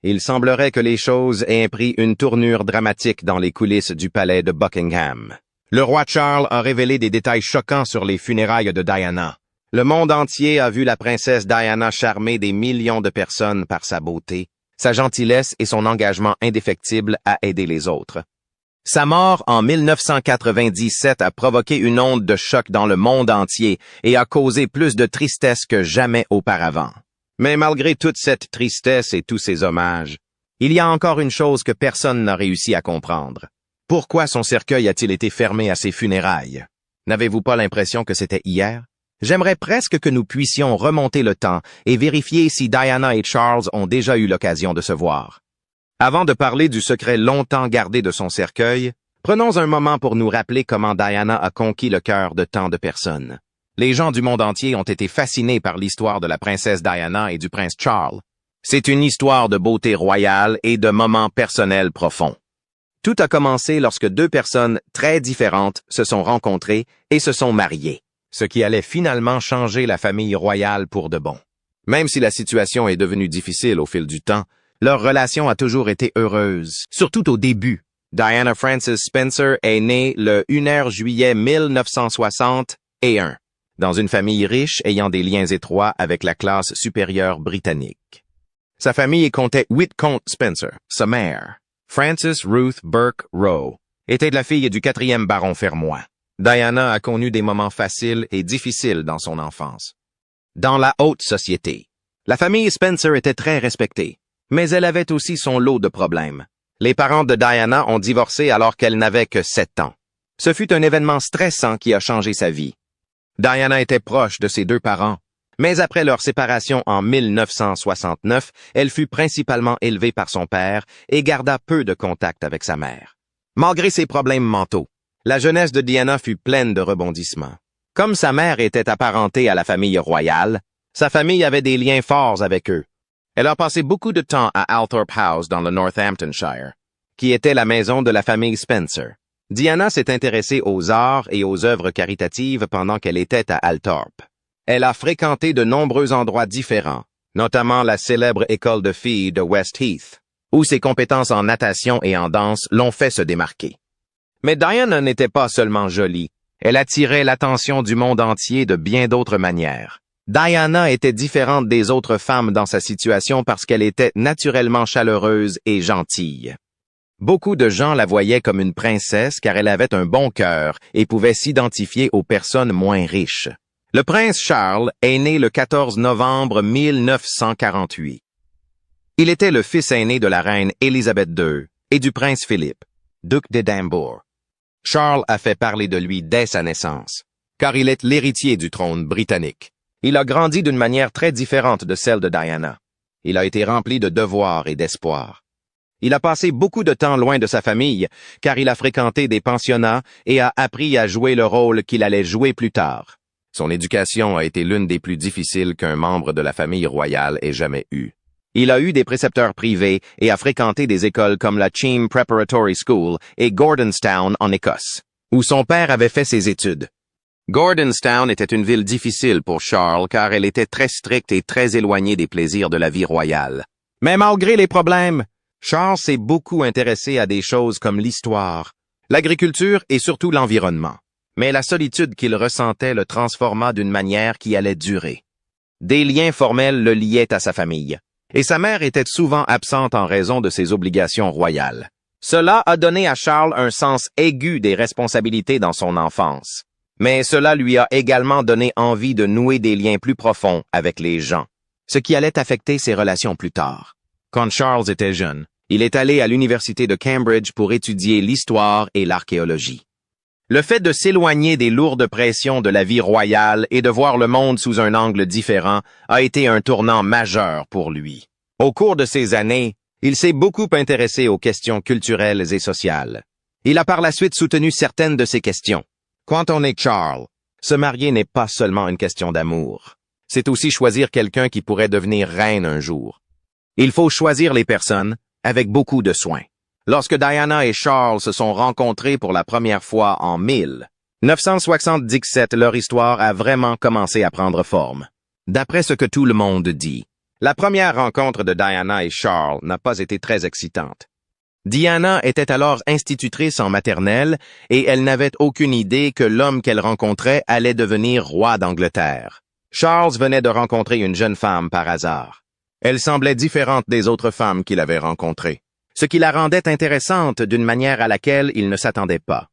Il semblerait que les choses aient pris une tournure dramatique dans les coulisses du palais de Buckingham. Le roi Charles a révélé des détails choquants sur les funérailles de Diana. Le monde entier a vu la princesse Diana charmer des millions de personnes par sa beauté, sa gentillesse et son engagement indéfectible à aider les autres. Sa mort en 1997 a provoqué une onde de choc dans le monde entier et a causé plus de tristesse que jamais auparavant. Mais malgré toute cette tristesse et tous ces hommages, il y a encore une chose que personne n'a réussi à comprendre. Pourquoi son cercueil a-t-il été fermé à ses funérailles? N'avez-vous pas l'impression que c'était hier? J'aimerais presque que nous puissions remonter le temps et vérifier si Diana et Charles ont déjà eu l'occasion de se voir. Avant de parler du secret longtemps gardé de son cercueil, prenons un moment pour nous rappeler comment Diana a conquis le cœur de tant de personnes. Les gens du monde entier ont été fascinés par l'histoire de la princesse Diana et du prince Charles. C'est une histoire de beauté royale et de moments personnels profonds. Tout a commencé lorsque deux personnes très différentes se sont rencontrées et se sont mariées, ce qui allait finalement changer la famille royale pour de bon. Même si la situation est devenue difficile au fil du temps, leur relation a toujours été heureuse, surtout au début. Diana Frances Spencer est née le 1er juillet 1961, dans une famille riche ayant des liens étroits avec la classe supérieure britannique. Sa famille comptait 8 comtes Spencer. Sa mère, Frances Ruth Burke Rowe, était la fille du 4e baron Fermoy. Diana a connu des moments faciles et difficiles dans son enfance. Dans la haute société, la famille Spencer était très respectée. Mais elle avait aussi son lot de problèmes. Les parents de Diana ont divorcé alors qu'elle n'avait que 7 ans. Ce fut un événement stressant qui a changé sa vie. Diana était proche de ses deux parents, mais après leur séparation en 1969, elle fut principalement élevée par son père et garda peu de contact avec sa mère. Malgré ses problèmes mentaux, la jeunesse de Diana fut pleine de rebondissements. Comme sa mère était apparentée à la famille royale, sa famille avait des liens forts avec eux. Elle a passé beaucoup de temps à Althorpe House dans le Northamptonshire, qui était la maison de la famille Spencer. Diana s'est intéressée aux arts et aux œuvres caritatives pendant qu'elle était à Althorpe. Elle a fréquenté de nombreux endroits différents, notamment la célèbre école de filles de West Heath, où ses compétences en natation et en danse l'ont fait se démarquer. Mais Diana n'était pas seulement jolie, elle attirait l'attention du monde entier de bien d'autres manières. Diana était différente des autres femmes dans sa situation parce qu'elle était naturellement chaleureuse et gentille. Beaucoup de gens la voyaient comme une princesse car elle avait un bon cœur et pouvait s'identifier aux personnes moins riches. Le prince Charles est né le 14 novembre 1948. Il était le fils aîné de la reine Élisabeth II et du prince Philippe, duc d'Édimbourg. Charles a fait parler de lui dès sa naissance, car il est l'héritier du trône britannique. Il a grandi d'une manière très différente de celle de Diana. Il a été rempli de devoirs et d'espoir. Il a passé beaucoup de temps loin de sa famille, car il a fréquenté des pensionnats et a appris à jouer le rôle qu'il allait jouer plus tard. Son éducation a été l'une des plus difficiles qu'un membre de la famille royale ait jamais eue. Il a eu des précepteurs privés et a fréquenté des écoles comme la Cheam Preparatory School et Gordonstown en Écosse, où son père avait fait ses études. Gordonstown était une ville difficile pour Charles car elle était très stricte et très éloignée des plaisirs de la vie royale. Mais malgré les problèmes, Charles s'est beaucoup intéressé à des choses comme l'histoire, l'agriculture et surtout l'environnement. Mais la solitude qu'il ressentait le transforma d'une manière qui allait durer. Des liens formels le liaient à sa famille, et sa mère était souvent absente en raison de ses obligations royales. Cela a donné à Charles un sens aigu des responsabilités dans son enfance. Mais cela lui a également donné envie de nouer des liens plus profonds avec les gens, ce qui allait affecter ses relations plus tard. Quand Charles était jeune, il est allé à l'université de Cambridge pour étudier l'histoire et l'archéologie. Le fait de s'éloigner des lourdes pressions de la vie royale et de voir le monde sous un angle différent a été un tournant majeur pour lui. Au cours de ces années, il s'est beaucoup intéressé aux questions culturelles et sociales. Il a par la suite soutenu certaines de ces questions. Quand on est Charles, se marier n'est pas seulement une question d'amour. C'est aussi choisir quelqu'un qui pourrait devenir reine un jour. Il faut choisir les personnes avec beaucoup de soin. Lorsque Diana et Charles se sont rencontrés pour la première fois en 1977, leur histoire a vraiment commencé à prendre forme. D'après ce que tout le monde dit, La première rencontre de Diana et Charles n'a pas été très excitante. Diana était alors institutrice en maternelle et elle n'avait aucune idée que l'homme qu'elle rencontrait allait devenir roi d'Angleterre. Charles venait de rencontrer une jeune femme par hasard. Elle semblait différente des autres femmes qu'il avait rencontrées, ce qui la rendait intéressante d'une manière à laquelle il ne s'attendait pas.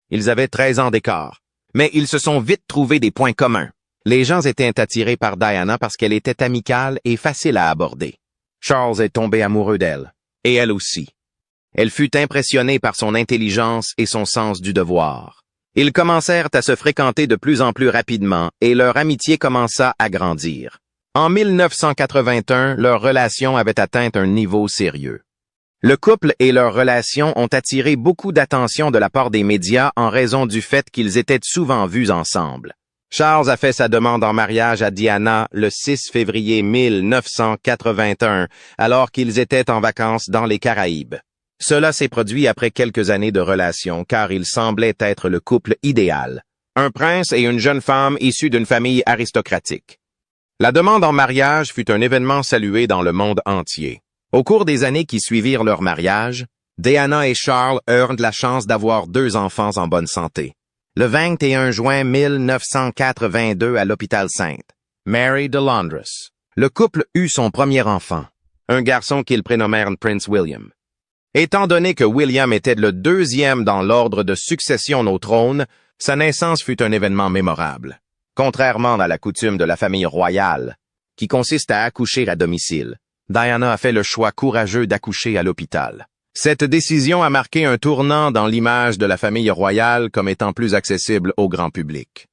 Ils avaient 13 ans d'écart, mais ils se sont vite trouvés des points communs. Les gens étaient attirés par Diana parce qu'elle était amicale et facile à aborder. Charles est tombé amoureux d'elle, et elle aussi. Elle fut impressionnée par son intelligence et son sens du devoir. Ils commencèrent à se fréquenter de plus en plus rapidement et leur amitié commença à grandir. En 1981, leur relation avait atteint un niveau sérieux. Le couple et leur relation ont attiré beaucoup d'attention de la part des médias en raison du fait qu'ils étaient souvent vus ensemble. Charles a fait sa demande en mariage à Diana le 6 février 1981, alors qu'ils étaient en vacances dans les Caraïbes. Cela s'est produit après quelques années de relation, car il semblait être le couple idéal. Un prince et une jeune femme issus d'une famille aristocratique. La demande en mariage fut un événement salué dans le monde entier. Au cours des années qui suivirent leur mariage, Diana et Charles eurent la chance d'avoir 2 enfants en bonne santé. Le 21 juin 1982 à l'hôpital Sainte, Mary de Londres, le couple eut son premier enfant, un garçon qu'ils prénommèrent Prince William. Étant donné que William était le 2e dans l'ordre de succession au trône, sa naissance fut un événement mémorable. Contrairement à la coutume de la famille royale, qui consiste à accoucher à domicile, Diana a fait le choix courageux d'accoucher à l'hôpital. Cette décision a marqué un tournant dans l'image de la famille royale comme étant plus accessible au grand public.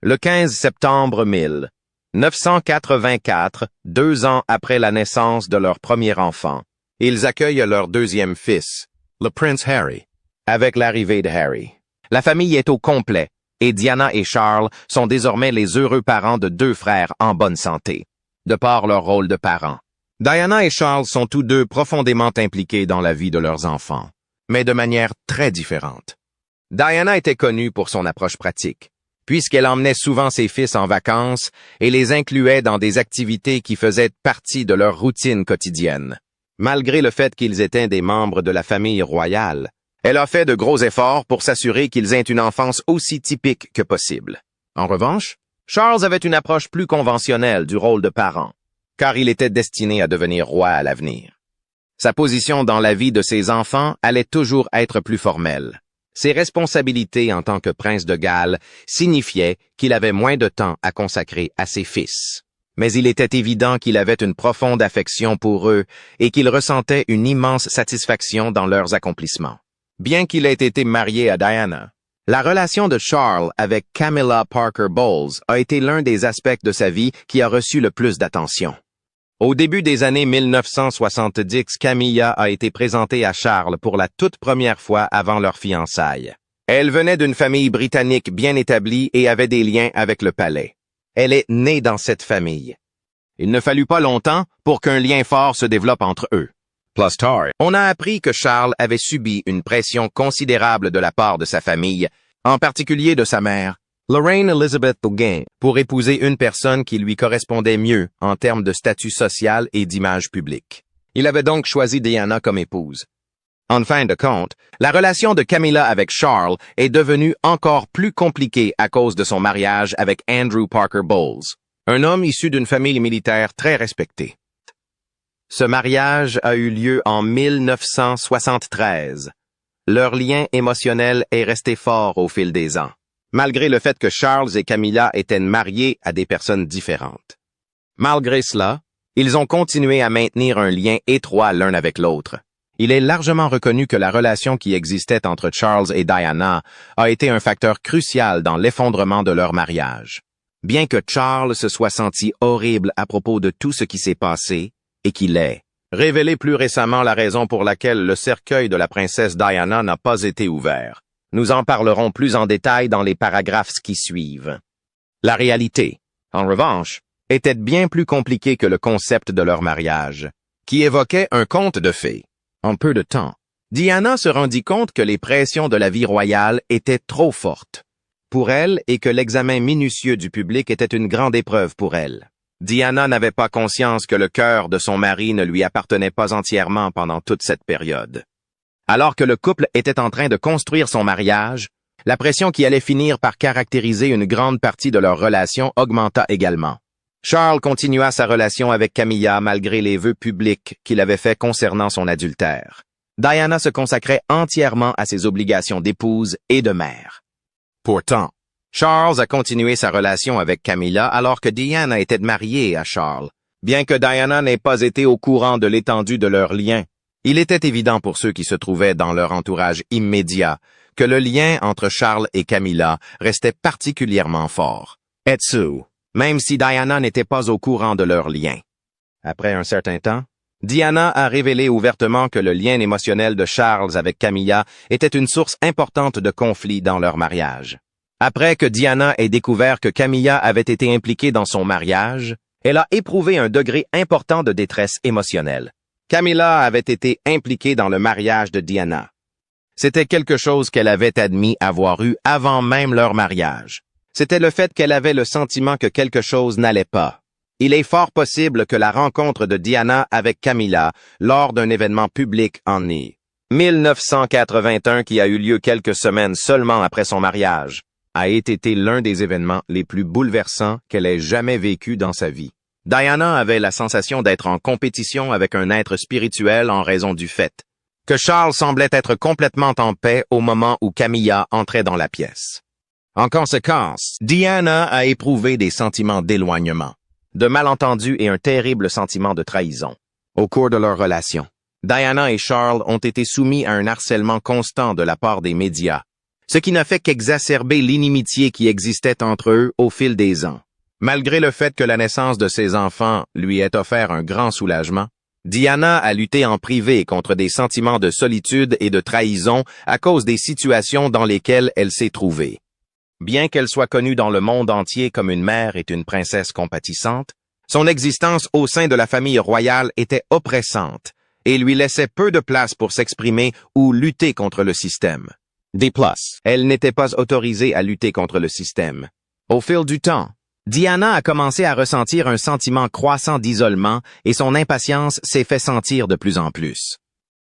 Le 15 septembre 1984, 2 ans après la naissance de leur premier enfant, ils accueillent leur 2e fils, le Prince Harry. Avec l'arrivée de Harry, la famille est au complet et Diana et Charles sont désormais les heureux parents de 2 frères en bonne santé, de par leur rôle de parents. Diana et Charles sont tous 2 profondément impliqués dans la vie de leurs enfants, mais de manière très différente. Diana était connue pour son approche pratique, puisqu'elle emmenait souvent ses fils en vacances et les incluait dans des activités qui faisaient partie de leur routine quotidienne. Malgré le fait qu'ils étaient des membres de la famille royale, elle a fait de gros efforts pour s'assurer qu'ils aient une enfance aussi typique que possible. En revanche, Charles avait une approche plus conventionnelle du rôle de parent, car il était destiné à devenir roi à l'avenir. Sa position dans la vie de ses enfants allait toujours être plus formelle. Ses responsabilités en tant que prince de Galles signifiaient qu'il avait moins de temps à consacrer à ses fils. Mais il était évident qu'il avait une profonde affection pour eux et qu'il ressentait une immense satisfaction dans leurs accomplissements. Bien qu'il ait été marié à Diana, la relation de Charles avec Camilla Parker Bowles a été l'un des aspects de sa vie qui a reçu le plus d'attention. Au début des années 1970, Camilla a été présentée à Charles pour la toute première fois avant leur fiançailles. Elle venait d'une famille britannique bien établie et avait des liens avec le palais. Elle est née dans cette famille. Il ne fallut pas longtemps pour qu'un lien fort se développe entre eux. Plus tard, on a appris que Charles avait subi une pression considérable de la part de sa famille, en particulier de sa mère, Lorraine Elizabeth Bougain, pour épouser une personne qui lui correspondait mieux en termes de statut social et d'image publique. Il avait donc choisi Diana comme épouse. En fin de compte, la relation de Camilla avec Charles est devenue encore plus compliquée à cause de son mariage avec Andrew Parker Bowles, un homme issu d'une famille militaire très respectée. Ce mariage a eu lieu en 1973. Leur lien émotionnel est resté fort au fil des ans, malgré le fait que Charles et Camilla étaient mariés à des personnes différentes. Malgré cela, ils ont continué à maintenir un lien étroit l'un avec l'autre. Il est largement reconnu que la relation qui existait entre Charles et Diana a été un facteur crucial dans l'effondrement de leur mariage. Bien que Charles se soit senti horrible à propos de tout ce qui s'est passé, et qu'il ait révélé plus récemment la raison pour laquelle le cercueil de la princesse Diana n'a pas été ouvert. Nous en parlerons plus en détail dans les paragraphes qui suivent. La réalité, en revanche, était bien plus compliquée que le concept de leur mariage, qui évoquait un conte de fées. En peu de temps, Diana se rendit compte que les pressions de la vie royale étaient trop fortes pour elle et que l'examen minutieux du public était une grande épreuve pour elle. Diana n'avait pas conscience que le cœur de son mari ne lui appartenait pas entièrement pendant toute cette période. Alors que le couple était en train de construire son mariage, la pression qui allait finir par caractériser une grande partie de leur relation augmenta également. Charles continua sa relation avec Camilla malgré les vœux publics qu'il avait faits concernant son adultère. Diana se consacrait entièrement à ses obligations d'épouse et de mère. Pourtant, Charles a continué sa relation avec Camilla alors que Diana était mariée à Charles. Bien que Diana n'ait pas été au courant de l'étendue de leur lien, il était évident pour ceux qui se trouvaient dans leur entourage immédiat que le lien entre Charles et Camilla restait particulièrement fort. Etsu, même si Diana n'était pas au courant de leur lien. Après un certain temps, Diana a révélé ouvertement que le lien émotionnel de Charles avec Camilla était une source importante de conflits dans leur mariage. Après que Diana ait découvert que Camilla avait été impliquée dans son mariage, elle a éprouvé un degré important de détresse émotionnelle. Camilla avait été impliquée dans le mariage de Diana. C'était quelque chose qu'elle avait admis avoir eu avant même leur mariage. C'était le fait qu'elle avait le sentiment que quelque chose n'allait pas. Il est fort possible que la rencontre de Diana avec Camilla lors d'un événement public en 1981 qui a eu lieu quelques semaines seulement après son mariage, a été l'un des événements les plus bouleversants qu'elle ait jamais vécu dans sa vie. Diana avait la sensation d'être en compétition avec un être spirituel en raison du fait que Charles semblait être complètement en paix au moment où Camilla entrait dans la pièce. En conséquence, Diana a éprouvé des sentiments d'éloignement, de malentendu et un terrible sentiment de trahison. Au cours de leur relation, Diana et Charles ont été soumis à un harcèlement constant de la part des médias, ce qui n'a fait qu'exacerber l'inimitié qui existait entre eux au fil des ans. Malgré le fait que la naissance de ses enfants lui ait offert un grand soulagement, Diana a lutté en privé contre des sentiments de solitude et de trahison à cause des situations dans lesquelles elle s'est trouvée. Bien qu'elle soit connue dans le monde entier comme une mère et une princesse compatissante, son existence au sein de la famille royale était oppressante et lui laissait peu de place pour s'exprimer ou lutter contre le système. Elle n'était pas autorisée à lutter contre le système. Au fil du temps, Diana a commencé à ressentir un sentiment croissant d'isolement et son impatience s'est fait sentir de plus en plus.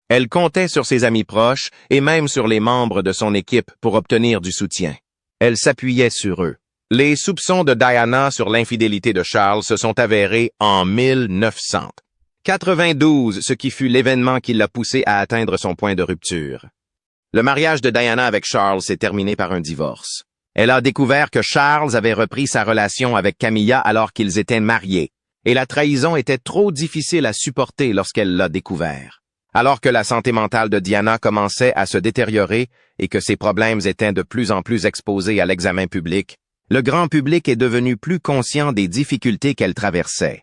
Elle comptait sur ses amis proches et même sur les membres de son équipe pour obtenir du soutien. Elle s'appuyait sur eux. Les soupçons de Diana sur l'infidélité de Charles se sont avérés en 1992, ce qui fut l'événement qui l'a poussé à atteindre son point de rupture. Le mariage de Diana avec Charles s'est terminé par un divorce. Elle a découvert que Charles avait repris sa relation avec Camilla alors qu'ils étaient mariés, et la trahison était trop difficile à supporter lorsqu'elle l'a découvert. Alors que la santé mentale de Diana commençait à se détériorer et que ses problèmes étaient de plus en plus exposés à l'examen public, le grand public est devenu plus conscient des difficultés qu'elle traversait.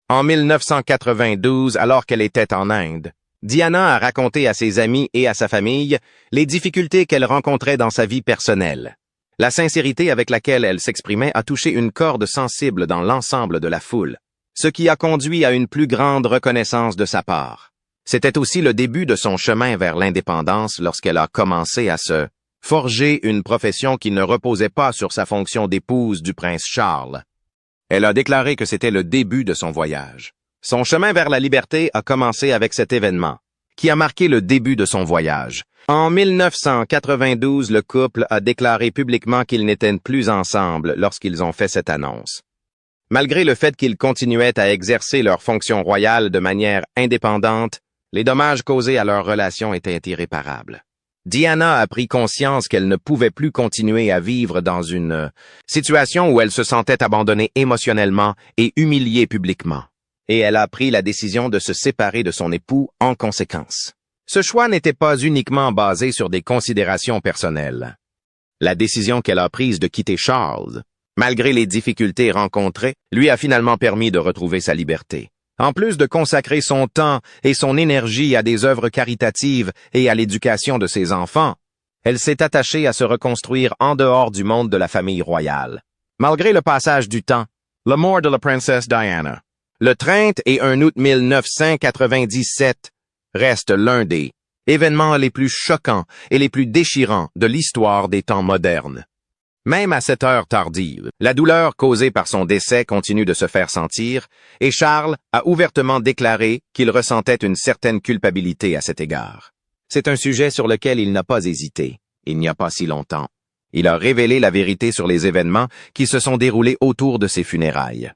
En 1992, alors qu'elle était en Inde, Diana a raconté à ses amis et à sa famille les difficultés qu'elle rencontrait dans sa vie personnelle. La sincérité avec laquelle elle s'exprimait a touché une corde sensible dans l'ensemble de la foule, ce qui a conduit à une plus grande reconnaissance de sa part. C'était aussi le début de son chemin vers l'indépendance lorsqu'elle a commencé à se forger une profession qui ne reposait pas sur sa fonction d'épouse du prince Charles. Elle a déclaré que c'était le début de son voyage. Son chemin vers la liberté a commencé avec cet événement, qui a marqué le début de son voyage. En 1992, le couple a déclaré publiquement qu'ils n'étaient plus ensemble lorsqu'ils ont fait cette annonce. Malgré le fait qu'ils continuaient à exercer leur fonction royale de manière indépendante, les dommages causés à leur relation étaient irréparables. Diana a pris conscience qu'elle ne pouvait plus continuer à vivre dans une situation où elle se sentait abandonnée émotionnellement et humiliée publiquement. Et elle a pris la décision de se séparer de son époux en conséquence. Ce choix n'était pas uniquement basé sur des considérations personnelles. La décision qu'elle a prise de quitter Charles, malgré les difficultés rencontrées, lui a finalement permis de retrouver sa liberté. En plus de consacrer son temps et son énergie à des œuvres caritatives et à l'éducation de ses enfants, elle s'est attachée à se reconstruire en dehors du monde de la famille royale. Malgré le passage du temps, la mort de la princesse Diana, le 30 et 1 août 1997 reste l'un des événements les plus choquants et les plus déchirants de l'histoire des temps modernes. Même à cette heure tardive, la douleur causée par son décès continue de se faire sentir, et Charles a ouvertement déclaré qu'il ressentait une certaine culpabilité à cet égard. C'est un sujet sur lequel il n'a pas hésité, il n'y a pas si longtemps. Il a révélé la vérité sur les événements qui se sont déroulés autour de ses funérailles.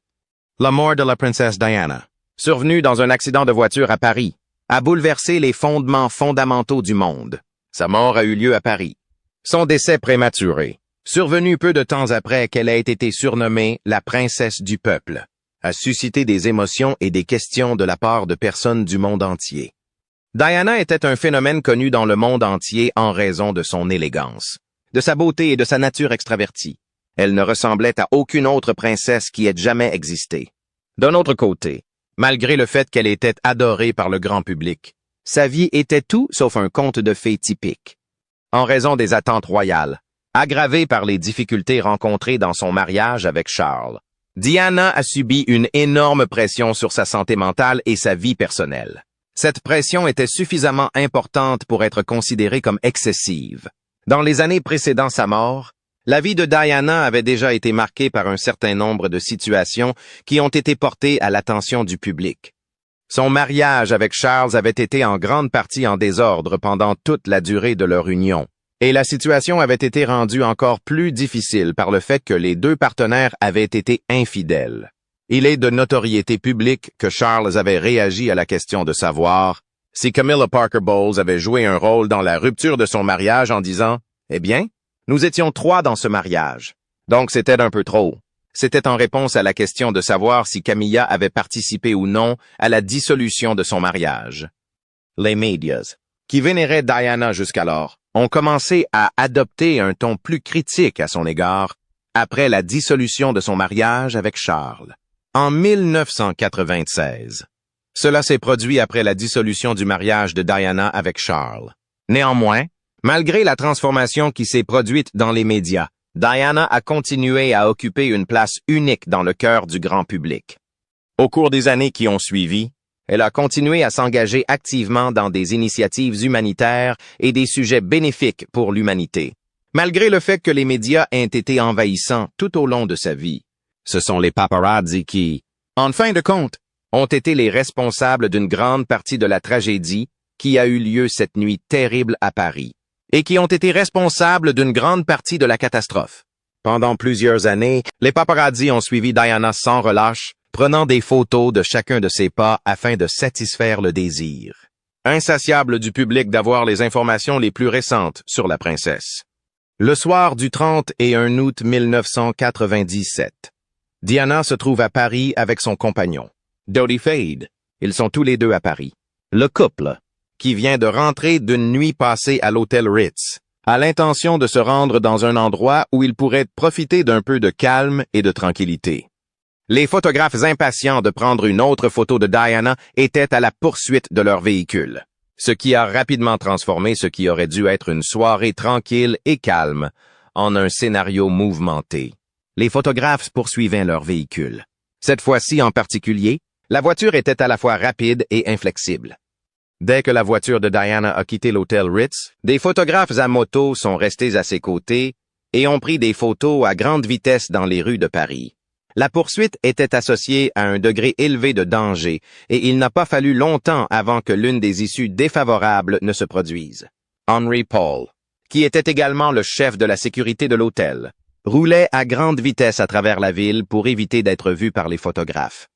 La mort de la princesse Diana, survenue dans un accident de voiture à Paris, a bouleversé les fondements fondamentaux du monde. Sa mort a eu lieu à Paris. Son décès prématuré, survenu peu de temps après qu'elle ait été surnommée la princesse du peuple, a suscité des émotions et des questions de la part de personnes du monde entier. Diana était un phénomène connu dans le monde entier en raison de son élégance, de sa beauté et de sa nature extravertie. Elle ne ressemblait à aucune autre princesse qui ait jamais existé. D'un autre côté, malgré le fait qu'elle était adorée par le grand public, sa vie était tout sauf un conte de fées typique. En raison des attentes royales, aggravée par les difficultés rencontrées dans son mariage avec Charles, Diana a subi une énorme pression sur sa santé mentale et sa vie personnelle. Cette pression était suffisamment importante pour être considérée comme excessive. Dans les années précédant sa mort, la vie de Diana avait déjà été marquée par un certain nombre de situations qui ont été portées à l'attention du public. Son mariage avec Charles avait été en grande partie en désordre pendant toute la durée de leur union. Et la situation avait été rendue encore plus difficile par le fait que les deux partenaires avaient été infidèles. Il est de notoriété publique que Charles avait réagi à la question de savoir si Camilla Parker Bowles avait joué un rôle dans la rupture de son mariage en disant « Eh bien, nous étions 3 dans ce mariage, donc c'était un peu trop ». C'était en réponse à la question de savoir si Camilla avait participé ou non à la dissolution de son mariage. Les médias, qui vénéraient Diana jusqu'alors, ont commencé à adopter un ton plus critique à son égard après la dissolution de son mariage avec Charles. En 1996, cela s'est produit après la dissolution du mariage de Diana avec Charles. Néanmoins, malgré la transformation qui s'est produite dans les médias, Diana a continué à occuper une place unique dans le cœur du grand public. Au cours des années qui ont suivi, elle a continué à s'engager activement dans des initiatives humanitaires et des sujets bénéfiques pour l'humanité, malgré le fait que les médias aient été envahissants tout au long de sa vie. Ce sont les paparazzi qui, en fin de compte, ont été les responsables d'une grande partie de la tragédie qui a eu lieu cette nuit terrible à Paris, et qui ont été responsables d'une grande partie de la catastrophe. Pendant plusieurs années, les paparazzi ont suivi Diana sans relâche, prenant des photos de chacun de ses pas afin de satisfaire le désir insatiable du public d'avoir les informations les plus récentes sur la princesse. Le soir du 31 août 1997, Diana se trouve à Paris avec son compagnon, Dodi Fade. Ils sont tous les deux à Paris. Le couple, qui vient de rentrer d'une nuit passée à l'hôtel Ritz, a l'intention de se rendre dans un endroit où il pourrait profiter d'un peu de calme et de tranquillité. Les photographes impatients de prendre une autre photo de Diana étaient à la poursuite de leur véhicule, ce qui a rapidement transformé ce qui aurait dû être une soirée tranquille et calme en un scénario mouvementé. Les photographes poursuivaient leur véhicule. Cette fois-ci en particulier, la voiture était à la fois rapide et inflexible. Dès que la voiture de Diana a quitté l'hôtel Ritz, des photographes à moto sont restés à ses côtés et ont pris des photos à grande vitesse dans les rues de Paris. La poursuite était associée à un degré élevé de danger et il n'a pas fallu longtemps avant que l'une des issues défavorables ne se produise. Henry Paul, qui était également le chef de la sécurité de l'hôtel, roulait à grande vitesse à travers la ville pour éviter d'être vu par les photographes.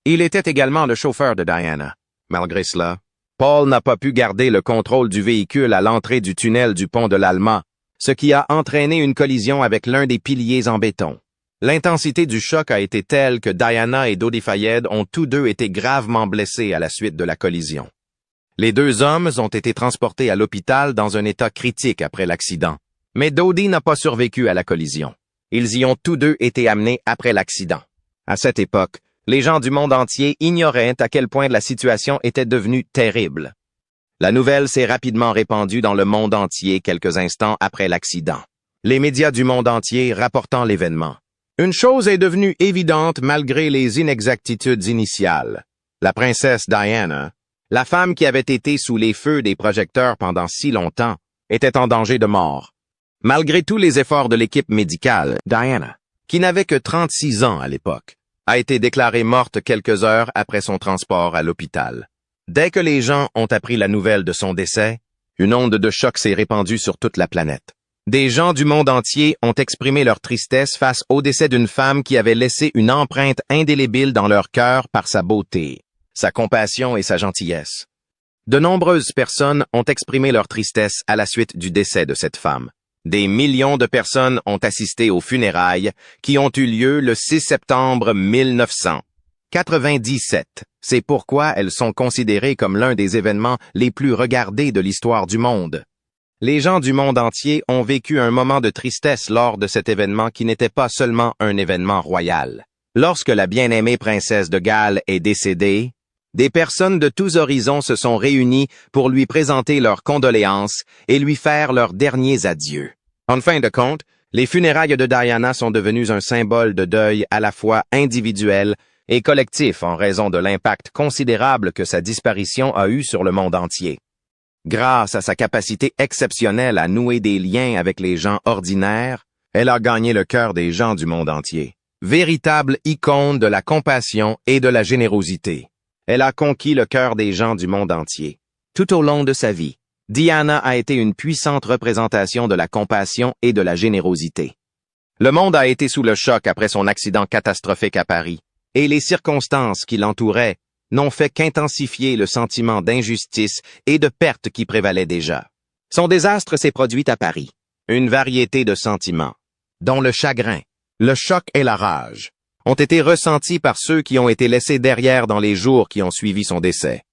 Il était également le chauffeur de Diana. Malgré cela, Paul n'a pas pu garder le contrôle du véhicule à l'entrée du tunnel du pont de l'Alma, ce qui a entraîné une collision avec l'un des piliers en béton. L'intensité du choc a été telle que Diana et Dodi Fayed ont tous deux été gravement blessés à la suite de la collision. Les deux hommes ont été transportés à l'hôpital dans un état critique après l'accident, mais Dodi n'a pas survécu à la collision. Ils y ont tous deux été amenés après l'accident. À cette époque, les gens du monde entier ignoraient à quel point la situation était devenue terrible. La nouvelle s'est rapidement répandue dans le monde entier quelques instants après l'accident, les médias du monde entier rapportant l'événement. Une chose est devenue évidente malgré les inexactitudes initiales. La princesse Diana, la femme qui avait été sous les feux des projecteurs pendant si longtemps, était en danger de mort. Malgré tous les efforts de l'équipe médicale, Diana, qui n'avait que 36 ans à l'époque, a été déclarée morte quelques heures après son transport à l'hôpital. Dès que les gens ont appris la nouvelle de son décès, une onde de choc s'est répandue sur toute la planète. Des gens du monde entier ont exprimé leur tristesse face au décès d'une femme qui avait laissé une empreinte indélébile dans leur cœur par sa beauté, sa compassion et sa gentillesse. De nombreuses personnes ont exprimé leur tristesse à la suite du décès de cette femme. Des millions de personnes ont assisté aux funérailles qui ont eu lieu le 6 septembre 1997. C'est pourquoi elles sont considérées comme l'un des événements les plus regardés de l'histoire du monde. Les gens du monde entier ont vécu un moment de tristesse lors de cet événement qui n'était pas seulement un événement royal. Lorsque la bien-aimée princesse de Galles est décédée, des personnes de tous horizons se sont réunies pour lui présenter leurs condoléances et lui faire leurs derniers adieux. En fin de compte, les funérailles de Diana sont devenues un symbole de deuil à la fois individuel et collectif en raison de l'impact considérable que sa disparition a eu sur le monde entier. Grâce à sa capacité exceptionnelle à nouer des liens avec les gens ordinaires, elle a gagné le cœur des gens du monde entier. Véritable icône de la compassion et de la générosité. Elle a conquis le cœur des gens du monde entier. Tout au long de sa vie, Diana a été une puissante représentation de la compassion et de la générosité. Le monde a été sous le choc après son accident catastrophique à Paris, et les circonstances qui l'entouraient n'ont fait qu'intensifier le sentiment d'injustice et de perte qui prévalait déjà. Son désastre s'est produit à Paris. Une variété de sentiments, dont le chagrin, le choc et la rage, ont été ressentis par ceux qui ont été laissés derrière dans les jours qui ont suivi son décès.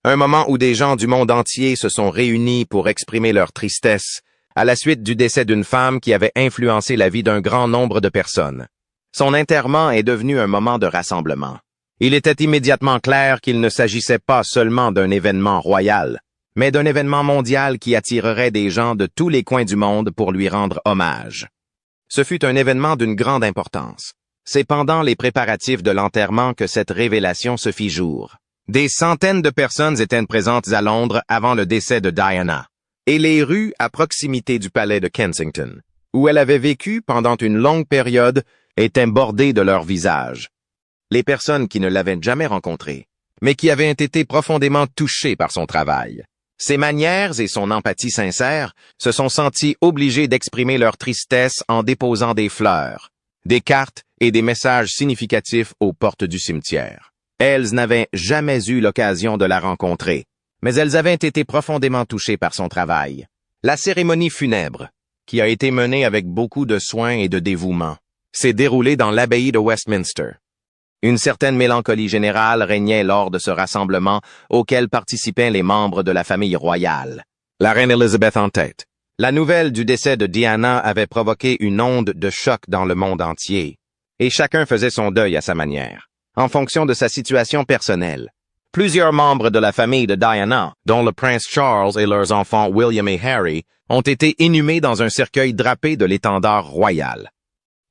Un moment où des gens du monde entier se sont réunis pour exprimer leur tristesse à la suite du décès d'une femme qui avait influencé la vie d'un grand nombre de personnes. Son enterrement est devenu un moment de rassemblement. Il était immédiatement clair qu'il ne s'agissait pas seulement d'un événement royal, mais d'un événement mondial qui attirerait des gens de tous les coins du monde pour lui rendre hommage. Ce fut un événement d'une grande importance. C'est pendant les préparatifs de l'enterrement que cette révélation se fit jour. Des centaines de personnes étaient présentes à Londres avant le décès de Diana, et les rues à proximité du palais de Kensington, où elle avait vécu pendant une longue période, étaient bordées de leurs visages. Les personnes qui ne l'avaient jamais rencontrée, mais qui avaient été profondément touchées par son travail. Ses manières et son empathie sincère se sont senties obligées d'exprimer leur tristesse en déposant des fleurs, des cartes et des messages significatifs aux portes du cimetière. Elles n'avaient jamais eu l'occasion de la rencontrer, mais elles avaient été profondément touchées par son travail. La cérémonie funèbre, qui a été menée avec beaucoup de soin et de dévouement, s'est déroulée dans l'abbaye de Westminster. Une certaine mélancolie générale régnait lors de ce rassemblement auquel participaient les membres de la famille royale. La reine Elizabeth en tête. La nouvelle du décès de Diana avait provoqué une onde de choc dans le monde entier, et chacun faisait son deuil à sa manière, en fonction de sa situation personnelle. Plusieurs membres de la famille de Diana, dont le prince Charles et leurs enfants William et Harry, ont été inhumés dans un cercueil drapé de l'étendard royal.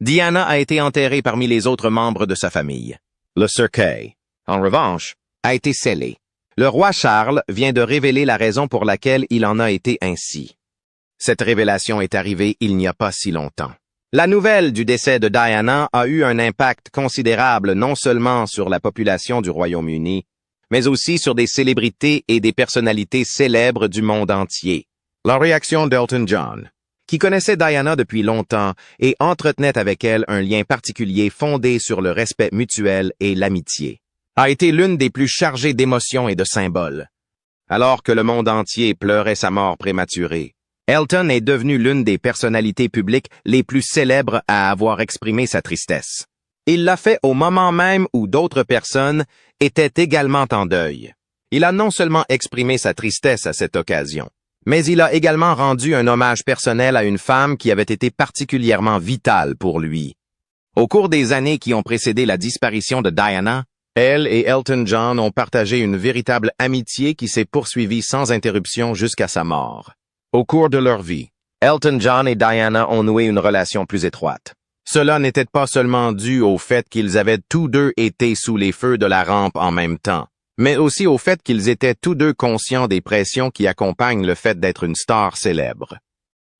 Diana a été enterrée parmi les autres membres de sa famille. Le cercueil, en revanche, a été scellé. Le roi Charles vient de révéler la raison pour laquelle il en a été ainsi. Cette révélation est arrivée il n'y a pas si longtemps. La nouvelle du décès de Diana a eu un impact considérable non seulement sur la population du Royaume-Uni, mais aussi sur des célébrités et des personnalités célèbres du monde entier. La réaction d'Elton John, qui connaissait Diana depuis longtemps et entretenait avec elle un lien particulier fondé sur le respect mutuel et l'amitié, a été l'une des plus chargées d'émotions et de symboles. Alors que le monde entier pleurait sa mort prématurée, Elton est devenu l'une des personnalités publiques les plus célèbres à avoir exprimé sa tristesse. Il l'a fait au moment même où d'autres personnes étaient également en deuil. Il a non seulement exprimé sa tristesse à cette occasion, mais il a également rendu un hommage personnel à une femme qui avait été particulièrement vitale pour lui. Au cours des années qui ont précédé la disparition de Diana, elle et Elton John ont partagé une véritable amitié qui s'est poursuivie sans interruption jusqu'à sa mort. Au cours de leur vie, Elton John et Diana ont noué une relation plus étroite. Cela n'était pas seulement dû au fait qu'ils avaient tous deux été sous les feux de la rampe en même temps, mais aussi au fait qu'ils étaient tous deux conscients des pressions qui accompagnent le fait d'être une star célèbre.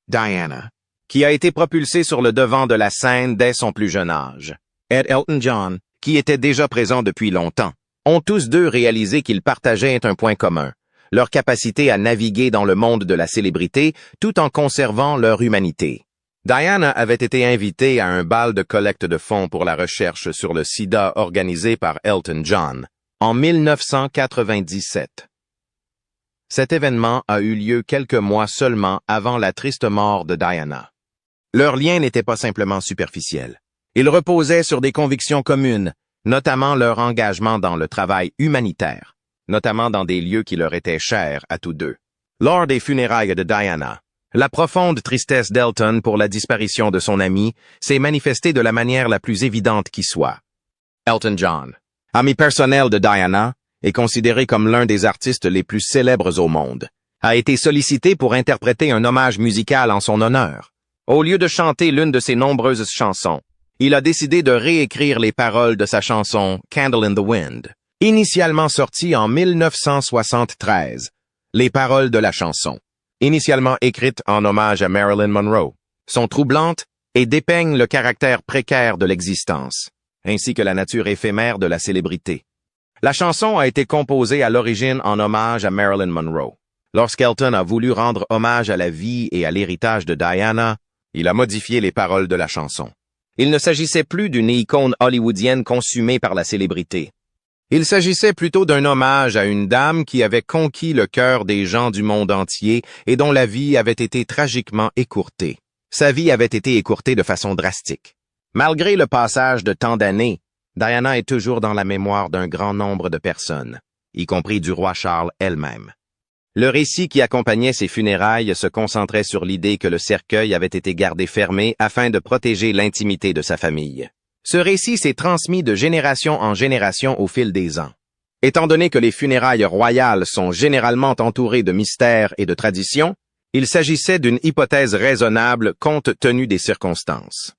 Diana, qui a été propulsé sur le devant de la scène dès son plus jeune âge. Et Elton John, qui était déjà présent depuis longtemps, ont tous deux réalisé qu'ils partageaient un point commun, leur capacité à naviguer dans le monde de la célébrité tout en conservant leur humanité. Diana avait été invitée à un bal de collecte de fonds pour la recherche sur le sida organisé par Elton John en 1997. Cet événement a eu lieu quelques mois seulement avant la triste mort de Diana. Leur lien n'était pas simplement superficiel. Il reposait sur des convictions communes, notamment leur engagement dans le travail humanitaire, notamment dans des lieux qui leur étaient chers à tous deux. Lors des funérailles de Diana, la profonde tristesse d'Elton pour la disparition de son ami s'est manifestée de la manière la plus évidente qui soit. Elton John, ami personnel de Diana, est considéré comme l'un des artistes les plus célèbres au monde, a été sollicité pour interpréter un hommage musical en son honneur. Au lieu de chanter l'une de ses nombreuses chansons, il a décidé de réécrire les paroles de sa chanson « Candle in the Wind », initialement sortie en 1973. Les paroles de la chanson, initialement écrites en hommage à Marilyn Monroe, sont troublantes et dépeignent le caractère précaire de l'existence, ainsi que la nature éphémère de la célébrité. La chanson a été composée à l'origine en hommage à Marilyn Monroe. Lorsqu'Elton a voulu rendre hommage à la vie et à l'héritage de Diana, il a modifié les paroles de la chanson. Il ne s'agissait plus d'une icône hollywoodienne consumée par la célébrité. Il s'agissait plutôt d'un hommage à une dame qui avait conquis le cœur des gens du monde entier et dont la vie avait été tragiquement écourtée. Sa vie avait été écourtée de façon drastique. Malgré le passage de tant d'années, Diana est toujours dans la mémoire d'un grand nombre de personnes, y compris du roi Charles elle-même. Le récit qui accompagnait ses funérailles se concentrait sur l'idée que le cercueil avait été gardé fermé afin de protéger l'intimité de sa famille. Ce récit s'est transmis de génération en génération au fil des ans. Étant donné que les funérailles royales sont généralement entourées de mystères et de traditions, il s'agissait d'une hypothèse raisonnable compte tenu des circonstances.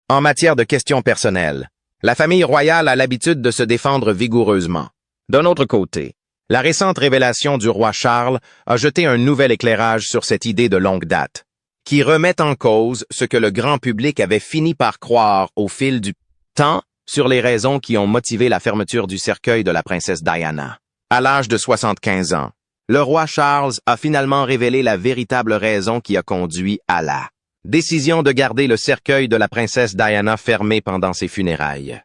En matière de questions personnelles, la famille royale a l'habitude de se défendre vigoureusement. D'un autre côté, la récente révélation du roi Charles a jeté un nouvel éclairage sur cette idée de longue date, qui remet en cause ce que le grand public avait fini par croire au fil du temps sur les raisons qui ont motivé la fermeture du cercueil de la princesse Diana. À l'âge de 75 ans, le roi Charles a finalement révélé la véritable raison qui a conduit à la décision de garder le cercueil de la princesse Diana fermé pendant ses funérailles.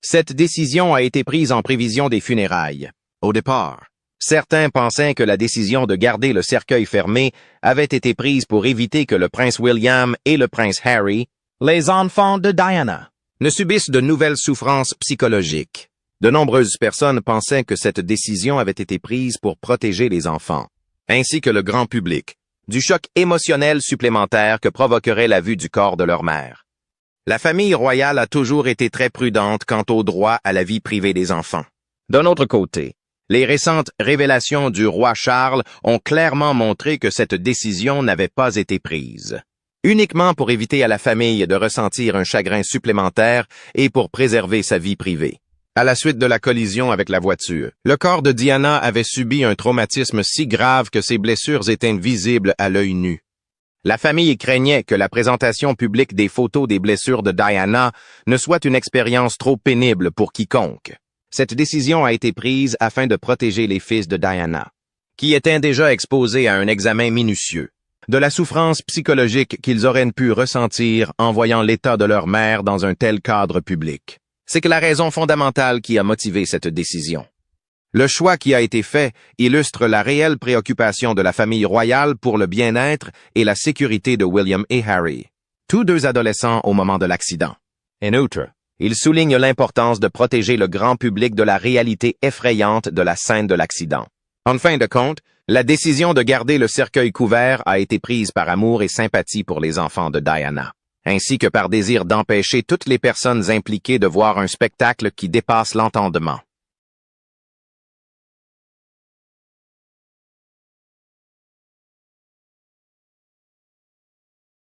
Cette décision a été prise en prévision des funérailles. Au départ, certains pensaient que la décision de garder le cercueil fermé avait été prise pour éviter que le prince William et le prince Harry, les enfants de Diana, ne subissent de nouvelles souffrances psychologiques. De nombreuses personnes pensaient que cette décision avait été prise pour protéger les enfants, ainsi que le grand public, du choc émotionnel supplémentaire que provoquerait la vue du corps de leur mère. La famille royale a toujours été très prudente quant au droit à la vie privée des enfants. D'un autre côté, les récentes révélations du roi Charles ont clairement montré que cette décision n'avait pas été prise, uniquement pour éviter à la famille de ressentir un chagrin supplémentaire et pour préserver sa vie privée. À la suite de la collision avec la voiture, le corps de Diana avait subi un traumatisme si grave que ses blessures étaient visibles à l'œil nu. La famille craignait que la présentation publique des photos des blessures de Diana ne soit une expérience trop pénible pour quiconque. Cette décision a été prise afin de protéger les fils de Diana, qui étaient déjà exposés à un examen minutieux, de la souffrance psychologique qu'ils auraient pu ressentir en voyant l'état de leur mère dans un tel cadre public. C'est que la raison fondamentale qui a motivé cette décision. Le choix qui a été fait illustre la réelle préoccupation de la famille royale pour le bien-être et la sécurité de William et Harry, tous deux adolescents au moment de l'accident. En outre, il souligne l'importance de protéger le grand public de la réalité effrayante de la scène de l'accident. En fin de compte, la décision de garder le cercueil couvert a été prise par amour et sympathie pour les enfants de Diana, ainsi que par désir d'empêcher toutes les personnes impliquées de voir un spectacle qui dépasse l'entendement.